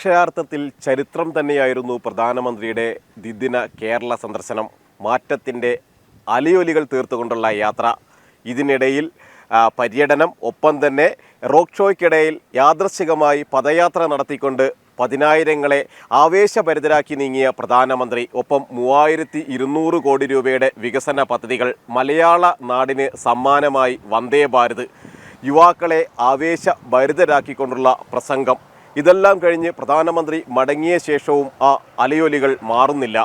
അക്ഷരാർത്ഥത്തിൽ ചരിത്രം തന്നെയായിരുന്നു പ്രധാനമന്ത്രിയുടെ ദ്വിദിന കേരള സന്ദർശനം. മാറ്റത്തിൻ്റെ അലയൊലികൾ തീർത്തുകൊണ്ടുള്ള യാത്ര. ഇതിനിടയിൽ പര്യടനം, ഒപ്പം തന്നെ റോഡ് ഷോയ്ക്കിടയിൽ യാദൃശ്ചികമായി പദയാത്ര നടത്തിക്കൊണ്ട് പതിനായിരങ്ങളെ ആവേശഭരിതരാക്കി നീങ്ങിയ പ്രധാനമന്ത്രി. ഒപ്പം 3200 കോടി രൂപയുടെ വികസന പദ്ധതികൾ, മലയാള നാടിന് സമ്മാനമായി വന്ദേ ഭാരത്, യുവാക്കളെ ആവേശഭരിതരാക്കിക്കൊണ്ടുള്ള പ്രസംഗം. ഇതെല്ലാം കഴിഞ്ഞ് പ്രധാനമന്ത്രി മടങ്ങിയ ശേഷവും ആ അലയൊലികൾ മാറുന്നില്ല.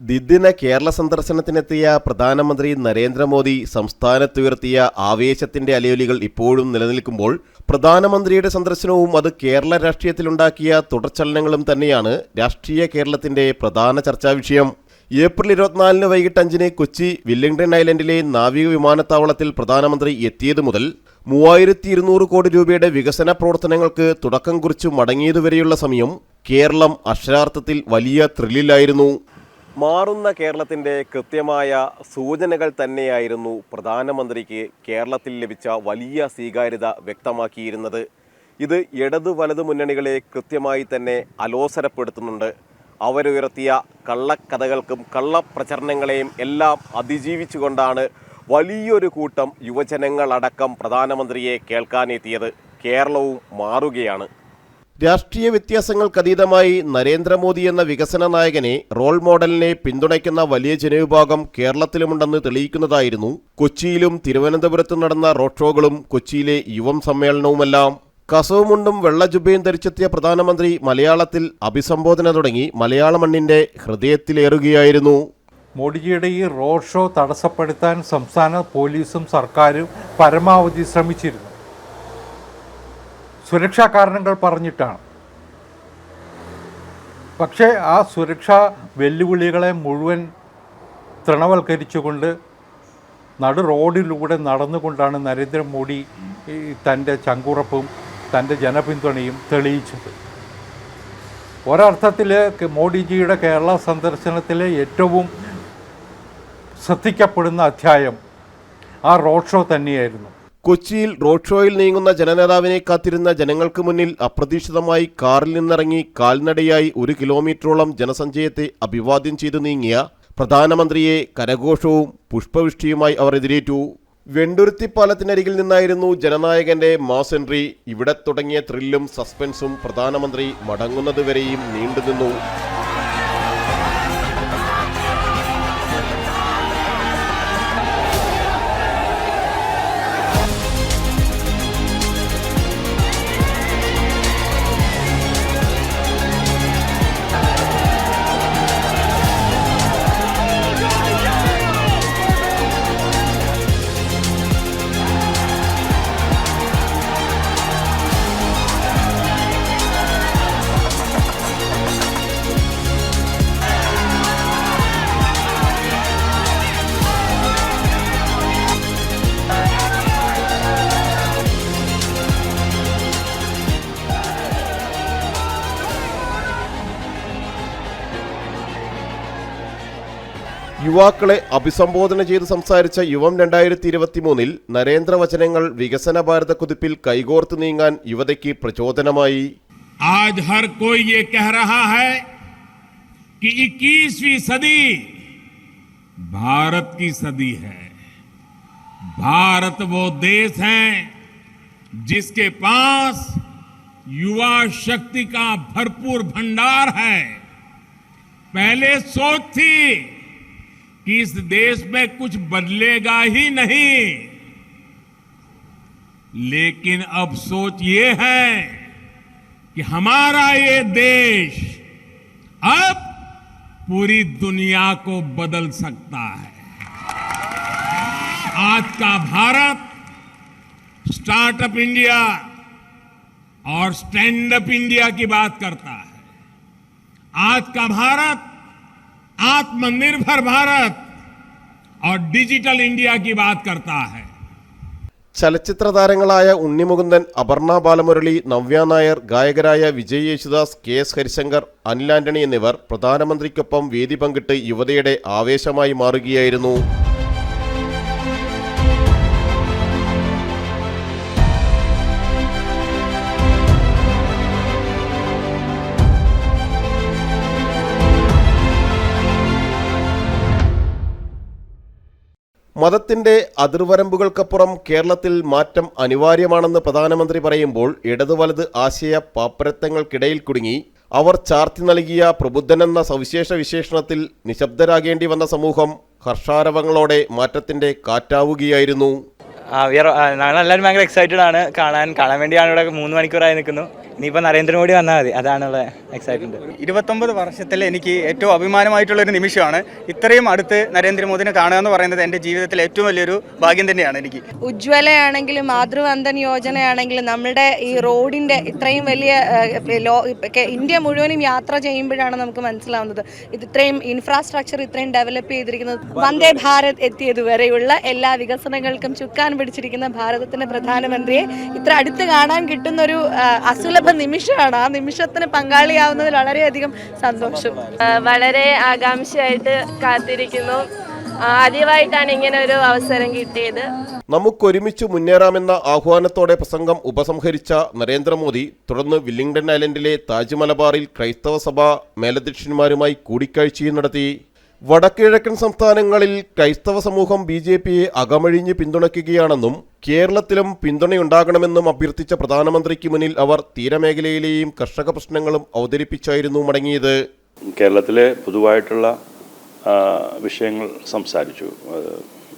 ദ്വിദിന കേരള സന്ദർശനത്തിനെത്തിയ പ്രധാനമന്ത്രി നരേന്ദ്രമോദി സംസ്ഥാനത്തുയർത്തിയ ആവേശത്തിന്റെ അലയൊലികൾ ഇപ്പോഴും നിലനിൽക്കുമ്പോൾ പ്രധാനമന്ത്രിയുടെ സന്ദർശനവും അത് കേരള രാഷ്ട്രീയത്തിലുണ്ടാക്കിയ തുടർചലനങ്ങളും തന്നെയാണ് രാഷ്ട്രീയ കേരളത്തിന്റെ പ്രധാന ചർച്ചാ വിഷയം. ഏപ്രിൽ 24 വൈകിട്ട് 5 കൊച്ചി വില്ലിംഗ്ടൺ ഐലൻഡിലെ നാവിക വിമാനത്താവളത്തിൽ പ്രധാനമന്ത്രി എത്തിയത് മുതൽ 3200 കോടി രൂപയുടെ വികസന പ്രവർത്തനങ്ങൾക്ക് തുടക്കം കുറിച്ചു മടങ്ങിയതുവരെയുള്ള സമയം കേരളം അക്ഷരാർത്ഥത്തിൽ വലിയ ത്രില്ലിലായിരുന്നു. മാറുന്ന കേരളത്തിൻ്റെ കൃത്യമായ സൂചനകൾ തന്നെയായിരുന്നു പ്രധാനമന്ത്രിക്ക് കേരളത്തിൽ ലഭിച്ച വലിയ സ്വീകാര്യത വ്യക്തമാക്കിയിരുന്നത്. ഇത് ഇടതു വലതു മുന്നണികളെ കൃത്യമായി തന്നെ അലോസരപ്പെടുത്തുന്നുണ്ട്. അവരുയർത്തിയ കള്ളക്കഥകൾക്കും കള്ളപ്രചരണങ്ങളെയും എല്ലാം അതിജീവിച്ചുകൊണ്ടാണ് വലിയൊരു കൂട്ടം യുവജനങ്ങളടക്കം പ്രധാനമന്ത്രിയെ കേൾക്കാനെത്തിയത്. കേരളവും മാറുകയാണ്. രാഷ്ട്രീയ വ്യത്യാസങ്ങൾക്കതീതമായി നരേന്ദ്രമോദി എന്ന വികസന നായകനെ, റോൾ മോഡലിനെ പിന്തുണയ്ക്കുന്ന വലിയ ജനവിഭാഗം കേരളത്തിലുമുണ്ടെന്ന് തെളിയിക്കുന്നതായിരുന്നു കൊച്ചിയിലും തിരുവനന്തപുരത്തും നടന്ന റോഡ് ഷോകളും കൊച്ചിയിലെ യുവം സമ്മേളനവുമെല്ലാം. കസവുമുണ്ടും വെള്ളജുബയും ധരിച്ചെത്തിയ പ്രധാനമന്ത്രി മലയാളത്തിൽ അഭിസംബോധന തുടങ്ങി മലയാള മണ്ണിന്റെ ഹൃദയത്തിലേറുകയായിരുന്നു. മോഡിജിയുടെ ഈ റോഡ് ഷോ തടസ്സപ്പെടുത്താൻ സംസ്ഥാന പോലീസും സർക്കാരും പരമാവധി ശ്രമിച്ചിരുന്നു. സുരക്ഷാ കാരണങ്ങൾ പറഞ്ഞിട്ടാണ്. പക്ഷേ ആ സുരക്ഷാ വെല്ലുവിളികളെ മുഴുവൻ തൃണവൽക്കരിച്ചുകൊണ്ട് നടു റോഡിലൂടെ നടന്നുകൊണ്ടാണ് നരേന്ദ്രമോദി തൻ്റെ ചങ്കുറപ്പും തൻ്റെ ജനപിന്തുണയും തെളിയിച്ചത്. ഒരർത്ഥത്തിൽ മോഡിജിയുടെ കേരള സന്ദർശനത്തിലെ ഏറ്റവും ശ്രദ്ധിക്കപ്പെടുന്ന അധ്യായം ആ റോഡ് ഷോ തന്നെയായിരുന്നു. കൊച്ചിയിൽ റോഡ് ഷോയിൽ നീങ്ങുന്ന ജനനേതാവിനെ കാത്തിരുന്ന ജനങ്ങൾക്ക് മുന്നിൽ അപ്രതീക്ഷിതമായി കാറിൽ നിന്നിറങ്ങി കാൽനടയായി 1 കിലോമീറ്ററോളം ജനസഞ്ചയത്തെ അഭിവാദ്യം ചെയ്തു നീങ്ങിയ പ്രധാനമന്ത്രിയെ കരഘോഷവും പുഷ്പവൃഷ്ടിയുമായി അവർ എതിരേറ്റു. വെണ്ടുരുത്തിപ്പാലത്തിനരികിൽ നിന്നായിരുന്നു ജനനായകന്റെ മാസ് എൻട്രി. ഇവിടെ തുടങ്ങിയ ത്രില്ലും സസ്പെൻസും പ്രധാനമന്ത്രി മടങ്ങുന്നതുവരെയും നീണ്ടുനിന്നു. യുവാക്കളെ അഭിസംബോധന ചെയ്ത് സംസാരിച്ച യുവം 2023 നരേന്ദ്രവചനങ്ങൾ വികസന ഭാരത കുതിപ്പിൽ കൈകോർത്ത് നീങ്ങാൻ യുവതയ്ക്ക് പ്രചോദനമായി. आज हर कोई ये कह रहा है कि 21वीं सदी भारत की सदी है. भारत वो देश है जिसके पास युवा शक्ति का भरपूर भंडार है. पहले सोच थी कि इस देश में कुछ बदलेगा ही नहीं, लेकिन अब सोच ये है कि हमारा ये देश अब पूरी दुनिया को बदल सकता है. आज का भारत स्टार्टअप इंडिया और स्टैंड अप इंडिया की बात करता है. आज का भारत आत्मनिर्भर भारत और डिजिटल इंडिया की बात करता है. ചലച്ചിത്ര താരങ്ങളായ ഉണ്ണിമുകുന്ദൻ, അപർണ ബാലമുരളി, നവ്യ നായർ, ഗായകരായ വിജയ് യേശുദാസ്, KS ഹരിശങ്കർ, അനിൽ ആന്റണി എന്നിവർ പ്രധാനമന്ത്രിക്കൊപ്പം വേദി പങ്കിട്ട് യുവതയുടെ ആവേശമായി മാറുകയായിരുന്നു. മതത്തിന്റെ അതിർവരമ്പുകൾക്കപ്പുറം കേരളത്തിൽ മാറ്റം അനിവാര്യമാണെന്ന് പ്രധാനമന്ത്രി പറയുമ്പോൾ ഇടതു വലത് ആശയ പാപ്പരത്തങ്ങൾക്കിടയിൽ കുടുങ്ങി അവർ ചാർത്തി നൽകിയ പ്രബുദ്ധനെന്ന സവിശേഷ വിശേഷണത്തിൽ നിശബ്ദരാകേണ്ടി വന്ന സമൂഹം ഹർഷാരവങ്ങളോടെ മാറ്റത്തിന്റെ കാറ്റാവുകയായിരുന്നു. ഞങ്ങളെല്ലാവരും ഭയങ്കര എക്സൈറ്റഡ് ആണ്. കാണാൻ വേണ്ടിയാണ് ഇവിടെ 3 മണിക്കൂറായി നിൽക്കുന്നു. ഇനിയിപ്പോൾ നരേന്ദ്രമോദി വന്നാൽ മതി, അതാണുള്ള എക്സൈറ്റ്മെന്റ്. 29 വർഷത്തിൽ എനിക്ക് ഏറ്റവും അഭിമാനമായിട്ടുള്ളൊരു നിമിഷമാണ്. ഇത്രയും അടുത്ത് നരേന്ദ്രമോദിനെ കാണുക എന്ന് പറയുന്നത് എൻ്റെ ജീവിതത്തിലെ ഏറ്റവും വലിയൊരു ഭാഗ്യം തന്നെയാണ് എനിക്ക്. ഉജ്ജ്വലയാണെങ്കിലും മാതൃവന്ദൻ യോജനയാണെങ്കിലും നമ്മുടെ ഈ റോഡിൻ്റെ ഇത്രയും വലിയ ഇന്ത്യ മുഴുവനും യാത്ര ചെയ്യുമ്പോഴാണ് നമുക്ക് മനസ്സിലാവുന്നത് ഇത് ഇത്രയും ഇൻഫ്രാസ്ട്രക്ചർ ഇത്രയും ഡെവലപ്പ് ചെയ്തിരിക്കുന്നത്. വന്ദേ ഭാരത് എത്തിയതുവരെയുള്ള എല്ലാ വികസനങ്ങൾക്കും ചുക്കാൻ പിടിച്ചിരിക്കുന്ന ഭാരതത്തിന്റെ പ്രധാനമന്ത്രിയെ ഇത്ര അടുത്ത് കാണാൻ കിട്ടുന്നൊരു അസുലഭ നിമിഷമാണ്. ആ നിമിഷത്തിന് പങ്കാളിയാവുന്നതിൽ വളരെയധികം സന്തോഷം. വളരെ ആകാംക്ഷയായിട്ട് കാത്തിരിക്കുന്നു. ആദ്യമായിട്ടാണ് ഇങ്ങനെ ഒരു അവസരം കിട്ടിയത്. നമുക്കൊരുമിച്ച് മുന്നേറാമെന്ന ആഹ്വാനത്തോടെ പ്രസംഗം ഉപസംഹരിച്ച നരേന്ദ്രമോദി തുടർന്ന് വില്ലിംഗ്ടൺ ഐലൻഡിലെ താജ് മലബാറിൽ ക്രൈസ്തവ സഭാ മേലധ്യക്ഷന്മാരുമായി കൂടിക്കാഴ്ചയും നടത്തി. വടക്കുകിഴക്കൻ സംസ്ഥാനങ്ങളിൽ ക്രൈസ്തവ സമൂഹം BJPയെ അകമഴിഞ്ഞ് പിന്തുണയ്ക്കുകയാണെന്നും കേരളത്തിലും പിന്തുണയുണ്ടാകണമെന്നും അഭ്യർത്ഥിച്ച പ്രധാനമന്ത്രിക്ക് മുന്നിൽ അവർ തീരമേഖലയിലെയും കർഷക പ്രശ്നങ്ങളും അവതരിപ്പിച്ചായിരുന്നു മടങ്ങിയത്. കേരളത്തിലെ പൊതുവായിട്ടുള്ള വിഷയങ്ങൾ സംസാരിച്ചു.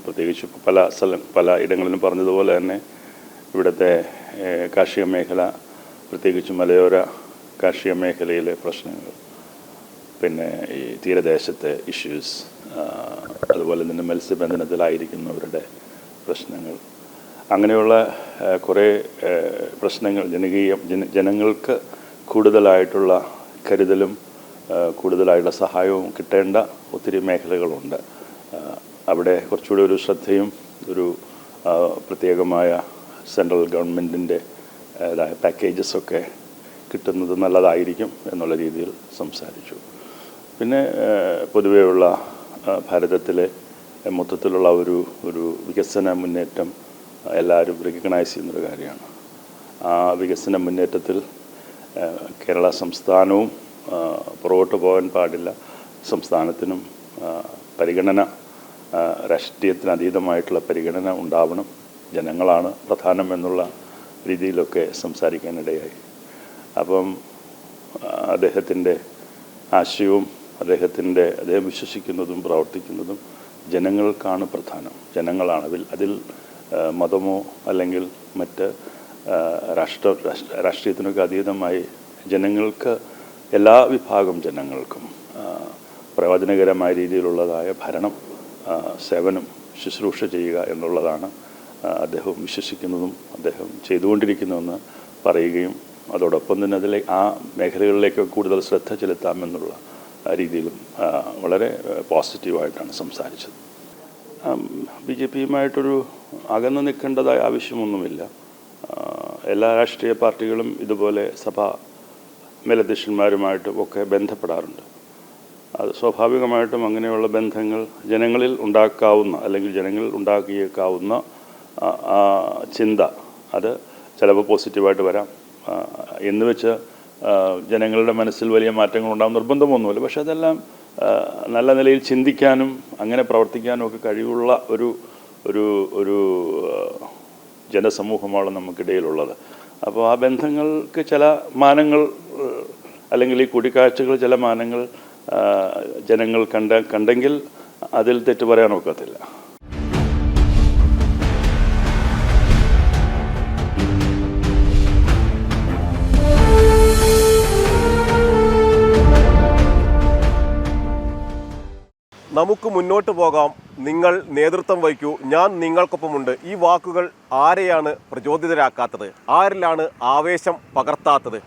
പ്രത്യേകിച്ച് പല ഇടങ്ങളിലും പറഞ്ഞതുപോലെ തന്നെ ഇവിടുത്തെ കാർഷിക മേഖല, പ്രത്യേകിച്ച് മലയോര കാർഷിക മേഖലയിലെ പ്രശ്നങ്ങൾ, പിന്നെ ഈ തീരദേശത്തെ ഇഷ്യൂസ്, അതുപോലെ തന്നെ മത്സ്യബന്ധനത്തിലായിരിക്കുന്നവരുടെ പ്രശ്നങ്ങൾ, അങ്ങനെയുള്ള കുറേ പ്രശ്നങ്ങൾ, ജനങ്ങൾക്ക് കൂടുതലായിട്ടുള്ള കരുതലും കൂടുതലായിട്ടുള്ള സഹായവും കിട്ടേണ്ട ഒത്തിരി മേഖലകളുണ്ട്. അവിടെ കുറച്ചുകൂടി ഒരു ശ്രദ്ധയും ഒരു പ്രത്യേകമായ സെൻട്രൽ ഗവൺമെൻറ്റിൻ്റെ പാക്കേജസൊക്കെ കിട്ടുന്നത് നല്ലതായിരിക്കും എന്നുള്ള രീതിയിൽ സംസാരിച്ചു. പിന്നെ പൊതുവെയുള്ള ഭാരതത്തിലെ മൊത്തത്തിലുള്ള ഒരു വികസന മുന്നേറ്റം എല്ലാവരും റെക്കഗ്നൈസ് ചെയ്യുന്നൊരു കാര്യമാണ്. ആ വികസന മുന്നേറ്റത്തിൽ കേരള സംസ്ഥാനവും പുറകോട്ട് പോകാൻ പാടില്ല. സംസ്ഥാനത്തിനും പരിഗണന, രാഷ്ട്രീയത്തിന് അതീതമായിട്ടുള്ള പരിഗണന ഉണ്ടാവണം. ജനങ്ങളാണ് പ്രധാനം എന്നുള്ള രീതിയിലൊക്കെ സംസാരിക്കാനിടയായി. അപ്പം അദ്ദേഹത്തിൻ്റെ ആശയവും അദ്ദേഹം വിശ്വസിക്കുന്നതും പ്രവർത്തിക്കുന്നതും ജനങ്ങൾക്കാണ് പ്രധാനം. ജനങ്ങളാണ് അതിൽ മതമോ അല്ലെങ്കിൽ മറ്റ് രാഷ്ട്രീയത്തിനൊക്കെ അതീതമായി ജനങ്ങൾക്ക്, എല്ലാ വിഭാഗം ജനങ്ങൾക്കും പ്രയോജനകരമായ രീതിയിലുള്ളതായ ഭരണം, സേവനം, ശുശ്രൂഷ ചെയ്യുക എന്നുള്ളതാണ് അദ്ദേഹം വിശ്വസിക്കുന്നതും അദ്ദേഹം ചെയ്തുകൊണ്ടിരിക്കുന്നുവെന്ന് പറയുകയും അതോടൊപ്പം തന്നെ ആ മേഖലകളിലേക്ക് കൂടുതൽ ശ്രദ്ധ ചെലുത്താമെന്നുള്ള രീതിയിലും വളരെ പോസിറ്റീവായിട്ടാണ് സംസാരിച്ചത്. BJPയുമായിട്ടൊരു അകന്നു നിൽക്കേണ്ടതായ ആവശ്യമൊന്നുമില്ല. എല്ലാ രാഷ്ട്രീയ പാർട്ടികളും ഇതുപോലെ സഭാ മേലധ്യക്ഷന്മാരുമായിട്ടും ഒക്കെ ബന്ധപ്പെടാറുണ്ട്. അത് സ്വാഭാവികമായിട്ടും അങ്ങനെയുള്ള ബന്ധങ്ങൾ ജനങ്ങളിൽ ഉണ്ടാക്കാവുന്ന അല്ലെങ്കിൽ ജനങ്ങളിൽ ഉണ്ടാക്കിയേക്കാവുന്ന ചിന്ത, അത് ചിലപ്പോൾ പോസിറ്റീവായിട്ട് വരാം. എന്ന് വെച്ച് ജനങ്ങളുടെ മനസ്സിൽ വലിയ മാറ്റങ്ങൾ ഉണ്ടാകുന്ന നിർബന്ധമൊന്നുമില്ല. പക്ഷെ അതെല്ലാം നല്ല നിലയിൽ ചിന്തിക്കാനും അങ്ങനെ പ്രവർത്തിക്കാനും ഒക്കെ കഴിവുള്ള ഒരു ജനസമൂഹമാണ് നമുക്കിടയിലുള്ളത്. അപ്പോൾ ആ ബന്ധങ്ങൾക്ക് ചില മാനങ്ങൾ അല്ലെങ്കിൽ ഈ കൂടിക്കാഴ്ചകൾ ചില മാനങ്ങൾ ജനങ്ങൾ കണ്ടെങ്കിൽ അതിൽ തെറ്റ് പറയാൻ ഒക്കത്തില്ല. നമുക്ക് മുന്നോട്ട് പോകാം, നിങ്ങൾ നേതൃത്വം വഹിക്കൂ, ഞാൻ നിങ്ങൾക്കൊപ്പമുണ്ട്. ഈ വാക്കുകൾ ആരെയാണ് പ്രചോദിതരാക്കാത്തത്? ആരിലാണ് ആവേശം പകർത്താത്തത്?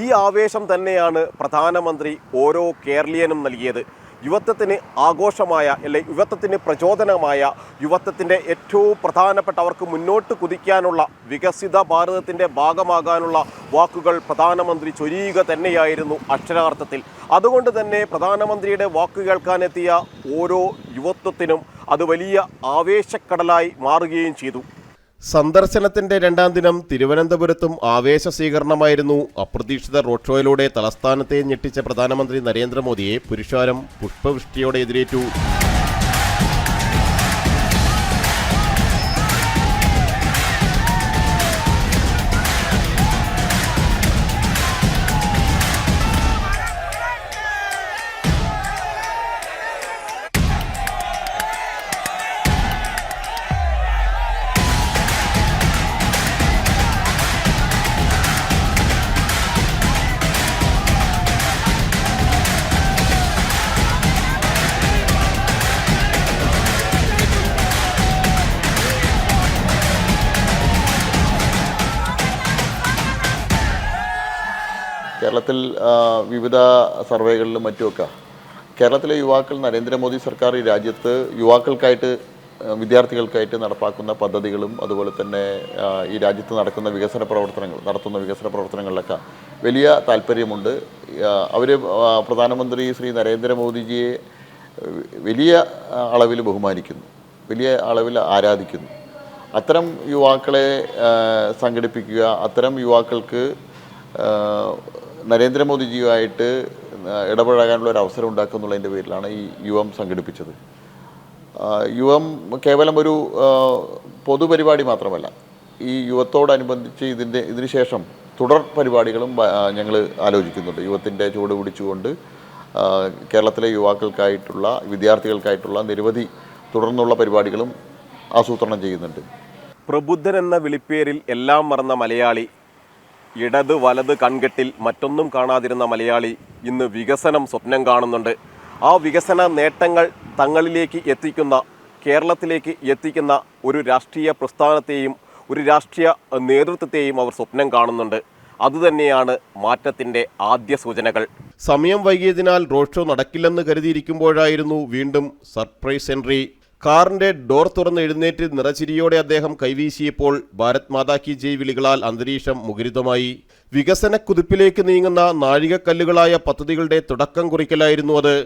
ഈ ആവേശം തന്നെയാണ് പ്രധാനമന്ത്രി ഓരോ കേരളീയനും നൽകിയത്. യുവത്വത്തിന് ആഘോഷമായ, അല്ലെങ്കിൽ യുവത്വത്തിന് പ്രചോദനമായ, യുവത്വത്തിൻ്റെ ഏറ്റവും പ്രധാനപ്പെട്ട അവർക്ക് മുന്നോട്ട് കുതിക്കാനുള്ള, വികസിത ഭാരതത്തിൻ്റെ ഭാഗമാകാനുള്ള വാക്കുകൾ പ്രധാനമന്ത്രി ചൊരിയുക തന്നെയായിരുന്നു അക്ഷരാർത്ഥത്തിൽ. അതുകൊണ്ട് തന്നെ പ്രധാനമന്ത്രിയുടെ വാക്ക് കേൾക്കാനെത്തിയ ഓരോ യുവത്വത്തിനും അത് വലിയ ആവേശക്കടലായി മാറുകയും ചെയ്തു. സന്ദർശനത്തിന്റെ 2ാം ദിനം തിരുവനന്തപുരത്തും ആവേശ സ്വീകരണമായിരുന്നു. അപ്രതീക്ഷിത റോഡ് ഷോയിലൂടെ തലസ്ഥാനത്തെ ഞെട്ടിച്ച പ്രധാനമന്ത്രി നരേന്ദ്രമോദിയെ പുരുഷാരം പുഷ്പവൃഷ്ടിയോടെ എതിരേറ്റു. കേരളത്തിൽ വിവിധ സർവേകളിലും മറ്റുമൊക്കെ കേരളത്തിലെ യുവാക്കൾ നരേന്ദ്രമോദി സർക്കാർ ഈ രാജ്യത്ത് യുവാക്കൾക്കായിട്ട് വിദ്യാർത്ഥികൾക്കായിട്ട് നടപ്പാക്കുന്ന പദ്ധതികളും അതുപോലെ തന്നെ ഈ രാജ്യത്ത് നടത്തുന്ന വികസന പ്രവർത്തനങ്ങളിലൊക്കെ വലിയ താല്പര്യമുണ്ട്. അവർ പ്രധാനമന്ത്രി ശ്രീ നരേന്ദ്രമോദിജിയെ വലിയ അളവിൽ ബഹുമാനിക്കുന്നു, വലിയ അളവിൽ ആരാധിക്കുന്നു. അത്തരം യുവാക്കളെ സംഘടിപ്പിക്കുക, അത്തരം യുവാക്കൾക്ക് നരേന്ദ്രമോദിജിയുമായിട്ട് ഇടപഴകാനുള്ള ഒരു അവസരം ഉണ്ടാക്കുക എന്നുള്ളതിൻ്റെ പേരിലാണ് ഈ യുവം സംഘടിപ്പിച്ചത്. യുവം കേവലം ഒരു പൊതുപരിപാടി മാത്രമല്ല, ഈ യുവത്തോടനുബന്ധിച്ച് ഇതിന് ശേഷം തുടർ പരിപാടികളും ഞങ്ങൾ ആലോചിക്കുന്നുണ്ട്. യുവത്തിൻ്റെ ചുവട് പിടിച്ചുകൊണ്ട് കേരളത്തിലെ യുവാക്കൾക്കായിട്ടുള്ള വിദ്യാർത്ഥികൾക്കായിട്ടുള്ള നിരവധി തുടർന്നുള്ള പരിപാടികളും ആസൂത്രണം ചെയ്യുന്നുണ്ട്. പ്രബുദ്ധൻ എന്ന വിളിപ്പേരിൽ എല്ലാം മറന്ന മലയാളി, ഇടത് വലത് കൺകെട്ടിൽ മറ്റൊന്നും കാണാതിരുന്ന മലയാളി ഇന്ന് വികസനം സ്വപ്നം കാണുന്നുണ്ട്. ആ വികസന നേട്ടങ്ങൾ തങ്ങളിലേക്ക് എത്തിക്കുന്ന, കേരളത്തിലേക്ക് എത്തിക്കുന്ന ഒരു രാഷ്ട്രീയ പ്രസ്ഥാനത്തെയും ഒരു രാഷ്ട്രീയ നേതൃത്വത്തെയും അവർ സ്വപ്നം കാണുന്നുണ്ട്. അതുതന്നെയാണ് മാറ്റത്തിൻ്റെ ആദ്യ സൂചനകൾ. സമയം വൈകിയതിനാൽ റോഡ് ഷോ നടക്കില്ലെന്ന് കരുതിയിരിക്കുമ്പോഴായിരുന്നു വീണ്ടും സർപ്രൈസ് എൻട്രി. കാറിൻ്റെ ഡോർ തുറന്ന് എഴുന്നേറ്റ് നിറച്ചിരിയോടെ അദ്ദേഹം കൈവീശിയപ്പോൾ ഭാരത് മാതാ കി ജയ് വിളികളാൽ അന്തരീക്ഷം മുഖരിതമായി. വികസന കുതിപ്പിലേക്ക് നീങ്ങുന്ന നാഴികക്കല്ലുകളായ പദ്ധതികളുടെ തുടക്കം കുറിക്കലായിരുന്നു അത്.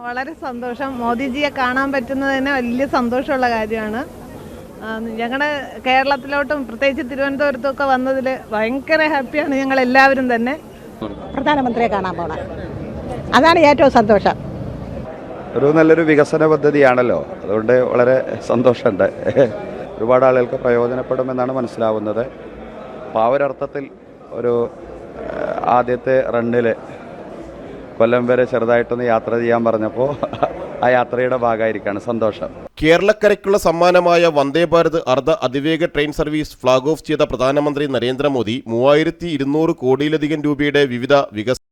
വളരെ സന്തോഷം. മോദിജിയെ കാണാൻ പറ്റുന്നത് തന്നെ വലിയ സന്തോഷമുള്ള കാര്യമാണ്. ഞങ്ങളുടെ കേരളത്തിലോട്ടും പ്രത്യേകിച്ച് തിരുവനന്തപുരത്തും ഒക്കെ വന്നതിൽ ഭയങ്കര ഹാപ്പിയാണ് ഞങ്ങൾ എല്ലാവരും തന്നെ. പ്രധാനമന്ത്രിയെ കാണാൻ പോകണം, അതാണ് ഏറ്റവും സന്തോഷം. ഒരു നല്ലൊരു വികസന പദ്ധതിയാണല്ലോ, അതുകൊണ്ട് വളരെ സന്തോഷമുണ്ട്. ഒരുപാട് ആളുകൾക്ക് പ്രയോജനപ്പെടുമെന്നാണ് മനസ്സിലാവുന്നത്. അപ്പോൾ ആ ഒരർത്ഥത്തിൽ ഒരു ആദ്യത്തെ റണ്ണിൽ കൊല്ലം വരെ ചെറുതായിട്ടൊന്ന് യാത്ര ചെയ്യാൻ പറഞ്ഞപ്പോൾ ആ യാത്രയുടെ ഭാഗമായിരിക്കാണ് സന്തോഷം. കേരളക്കരയ്ക്കുള്ള സമ്മാനമായ വന്ദേ ഭാരത് അർദ്ധ അതിവേഗ ട്രെയിൻ സർവീസ് ഫ്ളാഗ് ഓഫ് ചെയ്ത പ്രധാനമന്ത്രി നരേന്ദ്രമോദി 3200 കോടിയിലധികം രൂപയുടെ വിവിധ വികസന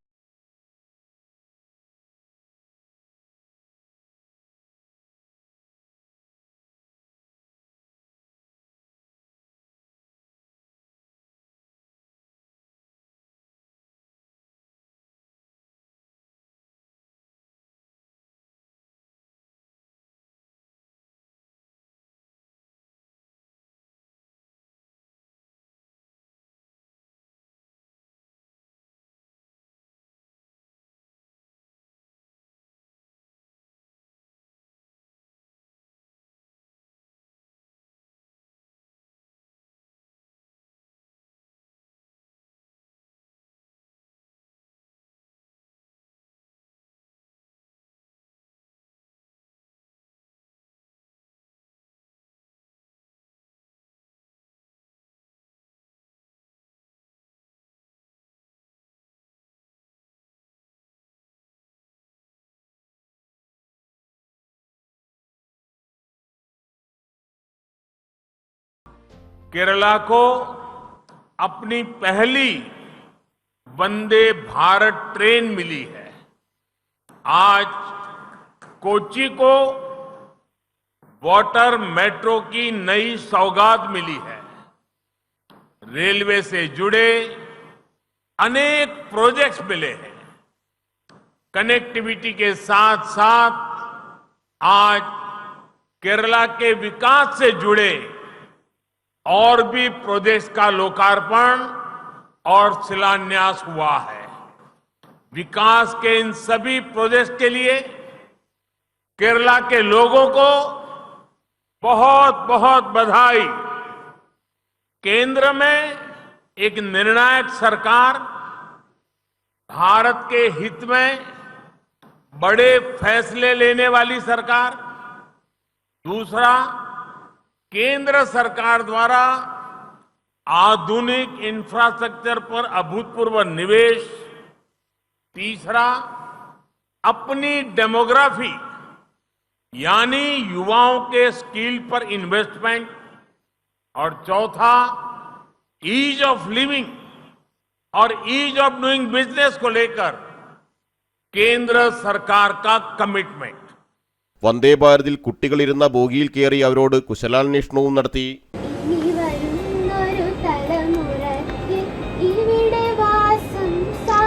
केरला को अपनी पहली वंदे भारत ट्रेन मिली है। आज कोच्चि को वाटर मेट्रो की नई सौगात मिली है। रेलवे से जुड़े अनेक प्रोजेक्ट्स मिले हैं। कनेक्टिविटी के साथ साथ आज केरला के विकास से जुड़े और भी प्रोजेक्ट्स का लोकार्पण और शिलान्यास हुआ है। विकास के इन सभी प्रोजेक्ट्स के लिए केरला के लोगों को बहुत बहुत बधाई। केंद्र में एक निर्णायक सरकार, भारत के हित में बड़े फैसले लेने वाली सरकार। दूसरा, केंद्र सरकार द्वारा आधुनिक इंफ्रास्ट्रक्चर पर अभूतपूर्व निवेश। तीसरा, अपनी डेमोग्राफी यानी युवाओं के स्किल पर इन्वेस्टमेंट। और चौथा, ईज ऑफ लिविंग और ईज ऑफ डूइंग बिजनेस को लेकर केंद्र सरकार का कमिटमेंट। വന്ദേ ഭാരതിൽ കുട്ടികളിരുന്ന ബോഗിയിൽ കയറി അവരോട് കുശലാന്വേഷണവും നടത്തി. സാ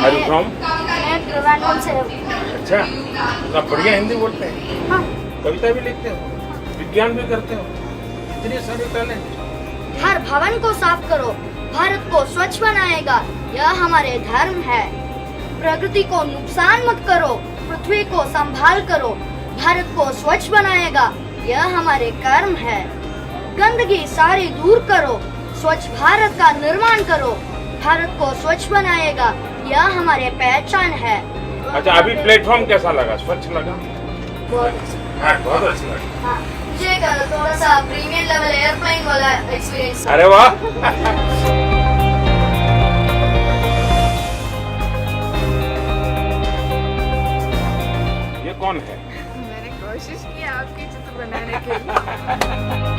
Are you from? मैं ट्रिवेंड्रम से हूँ। अच्छा, आप बढ़िया हिंदी बोलते हैं, कविता भी लिखते हो, विज्ञान भी करते हो, इतने सारे टैलेंट। हर भवन को साफ करो, भारत को स्वच्छ बनाएगा, यह हमारे धर्म है। प्रकृति को नुकसान मत करो, पृथ्वी को संभाल करो, भारत को स्वच्छ बनाएगा, यह हमारे कर्म है। गंदगी सारी दूर करो, स्वच्छ भारत का निर्माण करो, भारत को स्वच्छ बनाएगा, यह हमारे पहचान है। अच्छा, अभी प्लेटफॉर्म कैसा लगा? स्वच्छ लगा? बहुत अच्छा। हाँ, बहुत अच्छा लगा। हाँ, मुझे थोड़ा सा प्रीमियम लेवल एयरप्लेन वाला एक्सपीरियंस। अरे वाह। ये कौन है? मैंने कोशिश की आपके चित्र बनाने के लिए।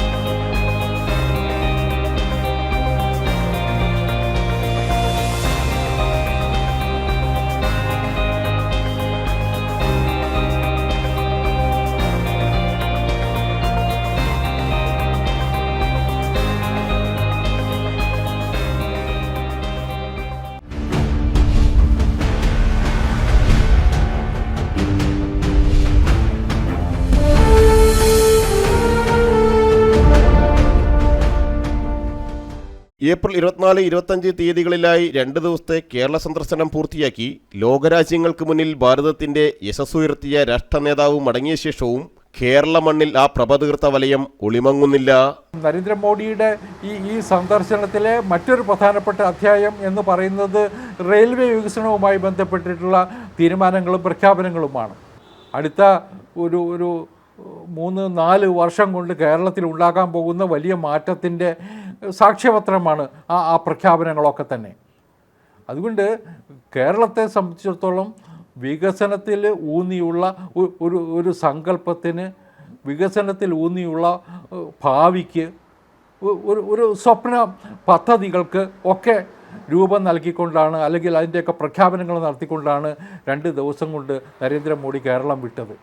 ഏപ്രിൽ 24-25 തീയതികളിലായി 2 ദിവസത്തെ കേരള സന്ദർശനം പൂർത്തിയാക്കി ലോകരാജ്യങ്ങൾക്ക് മുന്നിൽ ഭാരതത്തിന്റെ യശസ്സുയർത്തിയ രാഷ്ട്രനേതാവ് മടങ്ങിയ ശേഷവും കേരള മണ്ണിൽ ആ പ്രഭ തീർത്ത വലയം ഒളിമങ്ങുന്നില്ല. നരേന്ദ്രമോദിയുടെ ഈ സന്ദർശനത്തിലെ മറ്റൊരു പ്രധാനപ്പെട്ട അധ്യായം എന്ന് പറയുന്നത് റെയിൽവേ വികസനവുമായി ബന്ധപ്പെട്ടിട്ടുള്ള തീരുമാനങ്ങളും പ്രഖ്യാപനങ്ങളുമാണ്. അടുത്ത ഒരു 3-4 വർഷം കൊണ്ട് കേരളത്തിൽ ഉണ്ടാകാൻ പോകുന്ന വലിയ മാറ്റത്തിൻ്റെ സാക്ഷ്യപത്രമാണ് ആ പ്രഖ്യാപനങ്ങളൊക്കെ തന്നെ. അതുകൊണ്ട് കേരളത്തെ സംബന്ധിച്ചിടത്തോളം വികസനത്തിൽ ഊന്നിയുള്ള ഒരു സങ്കല്പത്തിന്, വികസനത്തിൽ ഊന്നിയുള്ള ഭാവിക്ക്, ഒരു സ്വപ്ന പദ്ധതികൾക്ക് ഒക്കെ രൂപം നൽകിക്കൊണ്ടാണ്, അല്ലെങ്കിൽ അതിൻ്റെയൊക്കെ പ്രഖ്യാപനങ്ങൾ നടത്തിക്കൊണ്ടാണ് 2 ദിവസം കൊണ്ട് നരേന്ദ്രമോദി കേരളം വിട്ടത്.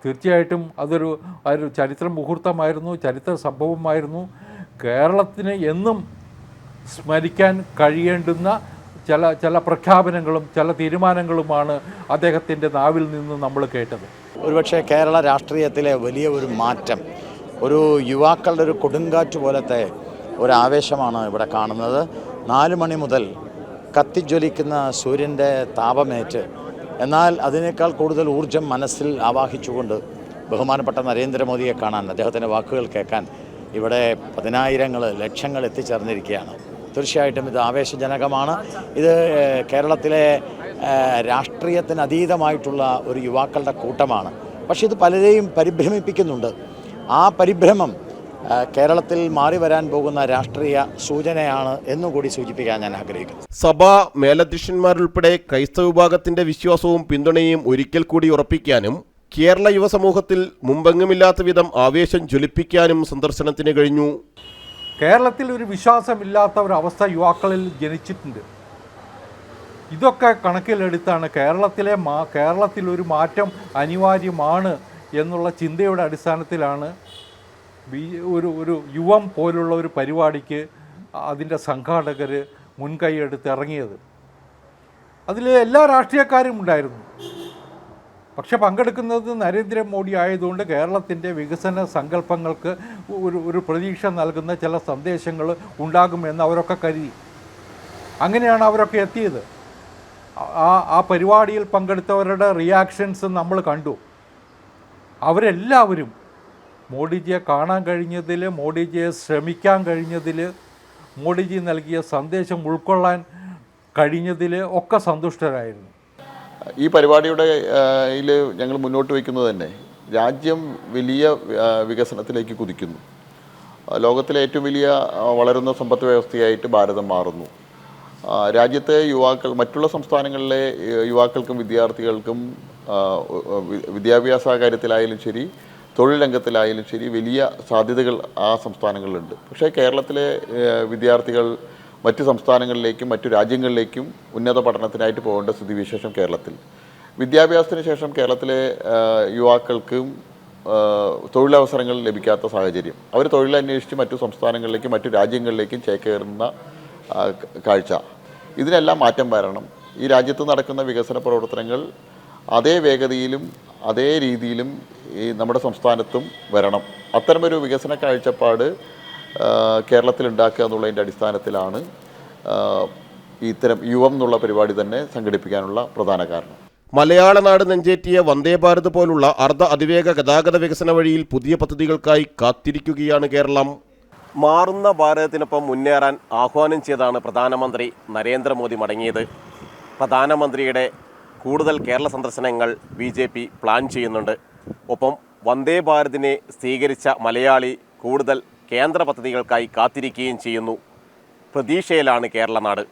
തീർച്ചയായിട്ടും അതൊരു ചരിത്ര മുഹൂർത്തമായിരുന്നു, ചരിത്ര സംഭവമായിരുന്നു. കേരളത്തിന് എന്നും സ്മരിക്കാൻ കഴിയേണ്ടുന്ന ചില പ്രഖ്യാപനങ്ങളും ചില തീരുമാനങ്ങളുമാണ് അദ്ദേഹത്തിൻ്റെ നാവിൽ നിന്ന് നമ്മൾ കേട്ടത്. ഒരുപക്ഷെ കേരള രാഷ്ട്രീയത്തിലെ വലിയ ഒരു മാറ്റം, ഒരു യുവാക്കളുടെ ഒരു കൊടുങ്കാറ്റ് പോലത്തെ ഒരു ആവേശമാണ് ഇവിടെ കാണുന്നത്. 4 മണി മുതൽ കത്തിജ്വലിക്കുന്ന സൂര്യൻ്റെ താപമേറ്റ്, എന്നാൽ അതിനേക്കാൾ കൂടുതൽ ഊർജം മനസ്സിൽ ആവാഹിച്ചുകൊണ്ട് ബഹുമാനപ്പെട്ട നരേന്ദ്രമോദിയെ കാണാൻ, അദ്ദേഹത്തിൻ്റെ വാക്കുകൾ കേൾക്കാൻ ഇവിടെ 10,000 ലക്ഷങ്ങൾ എത്തിച്ചേർന്നിരിക്കുകയാണ്. തീർച്ചയായിട്ടും ഇത് ആവേശജനകമാണ്. ഇത് കേരളത്തിലെ രാഷ്ട്രീയത്തിന് അതീതമായിട്ടുള്ള ഒരു യുവാക്കളുടെ കൂട്ടമാണ്. പക്ഷേ ഇത് പലരെയും പരിഭ്രമിപ്പിക്കുന്നുണ്ട്. ആ പരിഭ്രമം കേരളത്തിൽ മാറി വരാൻ പോകുന്ന രാഷ്ട്രീയ സൂചനയാണ് എന്നുകൂടി സൂചിപ്പിക്കാൻ ഞാൻ ആഗ്രഹിക്കുന്നു. സഭാ മേലധ്യക്ഷന്മാരുൾപ്പെടെ ക്രൈസ്തവ വിഭാഗത്തിന്റെ വിശ്വാസവും പിന്തുണയും ഒരിക്കൽ കൂടി ഉറപ്പിക്കാനും കേരള യുവസമൂഹത്തിൽ മുമ്പെങ്ങുമില്ലാത്ത വിധം ആവേശം ജ്വലിപ്പിക്കാനും സന്ദർശനത്തിന് കഴിഞ്ഞു. കേരളത്തിൽ ഒരു വിശ്വാസമില്ലാത്ത ഒരു അവസ്ഥ യുവാക്കളിൽ ജനിച്ചിട്ടുണ്ട്. ഇതൊക്കെ കണക്കിലെടുത്താണ് കേരളത്തിലൊരു മാറ്റം അനിവാര്യമാണ് എന്നുള്ള ചിന്തയുടെ അടിസ്ഥാനത്തിലാണ് ഒരു യുവം പോലുള്ള ഒരു പരിപാടിക്ക് അതിൻ്റെ സംഘാടകർ മുൻകൈയെടുത്ത് ഇറങ്ങിയത്. അതിൽ എല്ലാ രാഷ്ട്രീയക്കാരും ഉണ്ടായിരുന്നു. പക്ഷെ പങ്കെടുക്കുന്നത് നരേന്ദ്രമോദി ആയതുകൊണ്ട് കേരളത്തിൻ്റെ വികസന സങ്കല്പങ്ങൾക്ക് ഒരു പ്രതീക്ഷ നൽകുന്ന ചില സന്ദേശങ്ങൾ ഉണ്ടാകുമെന്ന് അവരൊക്കെ കരുതി. അങ്ങനെയാണ് അവരൊക്കെ എത്തിയത്. ആ പരിപാടിയിൽ പങ്കെടുത്തവരുടെ റിയാക്ഷൻസ് നമ്മൾ കണ്ടു. അവരെല്ലാവരും മോഡിജിയെ കാണാൻ കഴിഞ്ഞതിൽ, മോഡിജിയെ ശ്രമിക്കാൻ കഴിഞ്ഞതിൽ, മോഡിജി നൽകിയ സന്ദേശം ഉൾക്കൊള്ളാൻ കഴിഞ്ഞതിൽ ഒക്കെ സന്തുഷ്ടരായിരുന്നു. ഈ പരിപാടിയുടെ ഞങ്ങൾ മുന്നോട്ട് വയ്ക്കുന്നത് തന്നെ രാജ്യം വലിയ വികസനത്തിലേക്ക് കുതിക്കുന്നു. ലോകത്തിലെ ഏറ്റവും വലിയ വളരുന്ന സമ്പദ് വ്യവസ്ഥയായിട്ട് ഭാരതം മാറുന്നു. രാജ്യത്തെ മറ്റുള്ള സംസ്ഥാനങ്ങളിലെ യുവാക്കൾക്കും വിദ്യാർത്ഥികൾക്കും വിദ്യാഭ്യാസ കാര്യത്തിലായാലും ശരി, തൊഴിൽ രംഗത്തിലായാലും ശരി വലിയ സാധ്യതകൾ ആ സംസ്ഥാനങ്ങളിലുണ്ട്. പക്ഷേ കേരളത്തിലെ വിദ്യാർത്ഥികൾ മറ്റ് സംസ്ഥാനങ്ങളിലേക്കും മറ്റു രാജ്യങ്ങളിലേക്കും ഉന്നത പഠനത്തിനായിട്ട് പോകേണ്ട സ്ഥിതിവിശേഷം കേരളത്തിൽ. വിദ്യാഭ്യാസത്തിന് ശേഷം കേരളത്തിലെ യുവാക്കൾക്കും തൊഴിലവസരങ്ങൾ ലഭിക്കാത്ത സാഹചര്യം, അവർ തൊഴിലന്വേഷിച്ച് മറ്റു സംസ്ഥാനങ്ങളിലേക്കും മറ്റു രാജ്യങ്ങളിലേക്കും ചേക്കേറുന്ന കാഴ്ച. ഇതിനെല്ലാം മാറ്റം വരണം. ഈ രാജ്യത്ത് നടക്കുന്ന വികസന പ്രവർത്തനങ്ങൾ അതേ വേഗതയിലും അതേ രീതിയിലും ഈ നമ്മുടെ സംസ്ഥാനത്തും വരണം. അത്തരമൊരു വികസന കാഴ്ചപ്പാട് കേരളത്തിൽ ഉണ്ടാക്കുക എന്നുള്ളതിൻ്റെ അടിസ്ഥാനത്തിലാണ് ഇത്തരം യുവം എന്നുള്ള പരിപാടി തന്നെ സംഘടിപ്പിക്കാനുള്ള പ്രധാന കാരണം. മലയാള നാട് നെഞ്ചേറ്റിയ വന്ദേ ഭാരത് പോലുള്ള അർദ്ധ അതിവേഗ ഗതാഗത വികസന വഴിയിൽ പുതിയ പദ്ധതികൾക്കായി കാത്തിരിക്കുകയാണ് കേരളം. മാറുന്ന ഭാരതത്തിനൊപ്പം മുന്നേറാൻ ആഹ്വാനം ചെയ്താണ് പ്രധാനമന്ത്രി നരേന്ദ്രമോദി മടങ്ങിയത്. പ്രധാനമന്ത്രിയുടെ കൂടുതൽ കേരള സന്ദർശനങ്ങൾ BJP പ്ലാൻ ചെയ്യുന്നുണ്ട്. ഒപ്പം വന്ദേ ഭാരതിനെ സ്വീകരിച്ച മലയാളി കൂടുതൽ കേന്ദ്ര പദ്ധതികൾക്കായി കാത്തിരിക്കുകയും ചെയ്യുന്നു. പ്രതീക്ഷയിലാണ് കേരള നാട്.